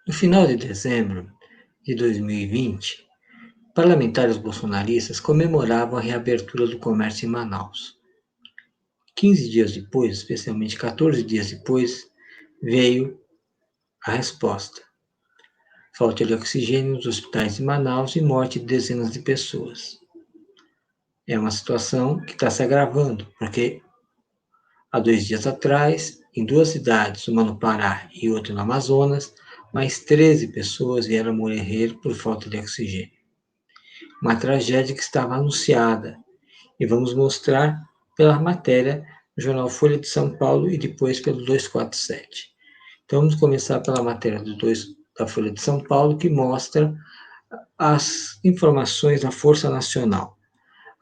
No final de dezembro de 2020, parlamentares bolsonaristas comemoravam a reabertura do comércio em Manaus. 15 dias depois, especialmente 14 dias depois, veio a resposta: falta de oxigênio nos hospitais de Manaus e morte de dezenas de pessoas. É uma situação que está se agravando, porque há 2 dias atrás, em 2 cidades, uma no Pará e outra no Amazonas, mais 13 pessoas vieram morrer por falta de oxigênio. Uma tragédia que estava anunciada, e vamos mostrar pela matéria no jornal Folha de São Paulo e depois pelo 247. Então, vamos começar pela matéria da Folha de São Paulo, que mostra as informações da Força Nacional.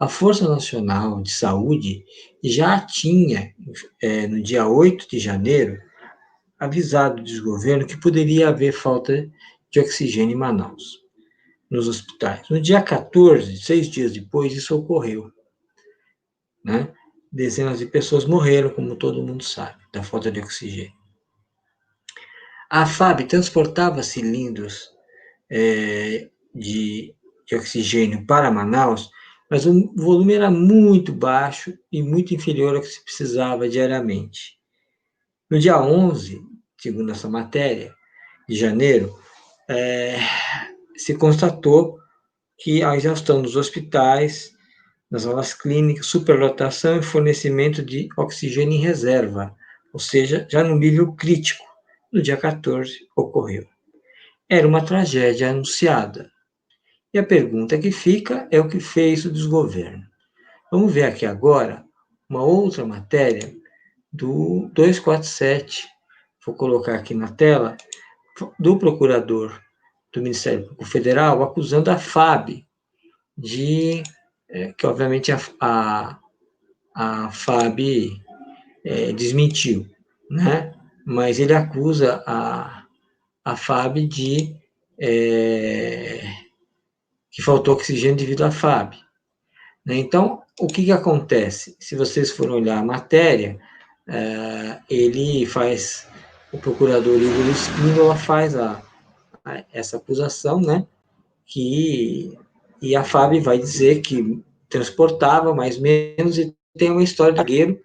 A Força Nacional de Saúde já tinha, no dia 8 de janeiro, avisado o desgoverno que poderia haver falta de oxigênio em Manaus, nos hospitais. No dia 14, 6 dias depois, isso ocorreu. Né? Dezenas de pessoas morreram, como todo mundo sabe, da falta de oxigênio. A FAB transportava cilindros de oxigênio para Manaus, mas o volume era muito baixo e muito inferior ao que se precisava diariamente. No dia 11, segundo essa matéria, de janeiro, se constatou que a exaustão dos hospitais, nas alas clínicas, superlotação e fornecimento de oxigênio em reserva, ou seja, já no nível crítico. No dia 14, ocorreu. Era uma tragédia anunciada. E a pergunta que fica é o que fez o desgoverno. Vamos ver aqui agora uma outra matéria do 247, vou colocar aqui na tela, do procurador do Ministério Público Federal acusando a FAB que obviamente a FAB desmentiu, né? Mas ele acusa a FAB de que faltou oxigênio devido à FAB. Né? Então, o que acontece? Se vocês forem olhar a matéria, ele faz, o procurador Igor Espíndola faz essa acusação, né? E a FAB vai dizer que transportava mais ou menos e tem uma história de zagueiro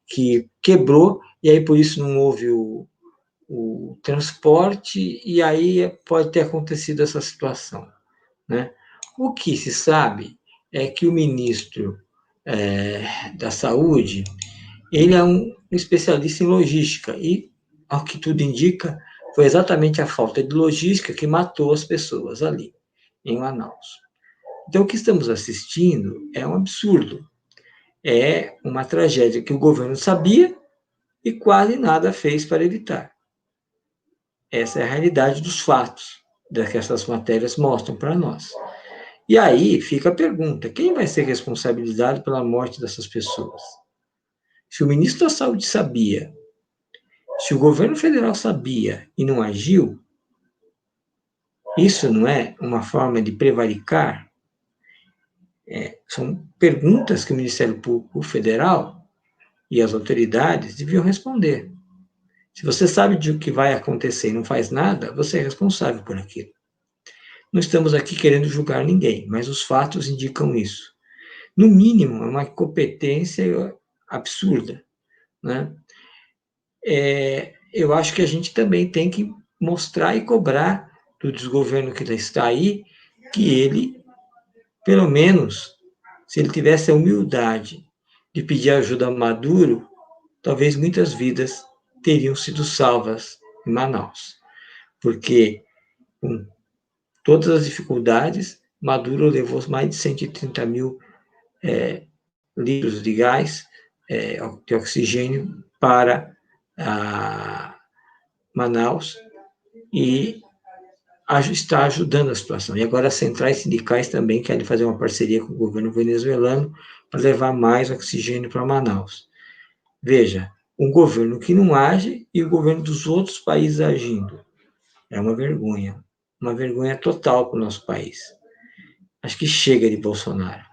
que quebrou e aí por isso não houve o transporte e aí pode ter acontecido essa situação, né? O que se sabe é que o ministro da Saúde, ele é um especialista em logística e, ao que tudo indica, foi exatamente a falta de logística que matou as pessoas ali, em Manaus. Então, o que estamos assistindo é um absurdo. É uma tragédia que o governo sabia e quase nada fez para evitar. Essa é a realidade dos fatos que essas matérias mostram para nós. E aí fica a pergunta: quem vai ser responsabilizado pela morte dessas pessoas? Se o ministro da Saúde sabia, se o governo federal sabia e não agiu, isso não é uma forma de prevaricar? São perguntas que o Ministério Público Federal e as autoridades deviam responder. Se você sabe de o que vai acontecer e não faz nada, você é responsável por aquilo. Não estamos aqui querendo julgar ninguém, mas os fatos indicam isso. No mínimo, é uma incompetência absurda, né? Eu acho que a gente também tem que mostrar e cobrar do desgoverno que está aí, que ele, pelo menos, se ele tivesse a humildade de pedir ajuda a Maduro, talvez muitas vidas teriam sido salvas em Manaus. Porque, com todas as dificuldades, Maduro levou mais de 130 mil litros de gás, de oxigênio, para Manaus e está ajudando a situação. E agora as centrais sindicais também querem fazer uma parceria com o governo venezuelano para levar mais oxigênio para Manaus. Veja, um governo que não age e o governo dos outros países agindo. É uma vergonha total para o nosso país. Acho que chega de Bolsonaro.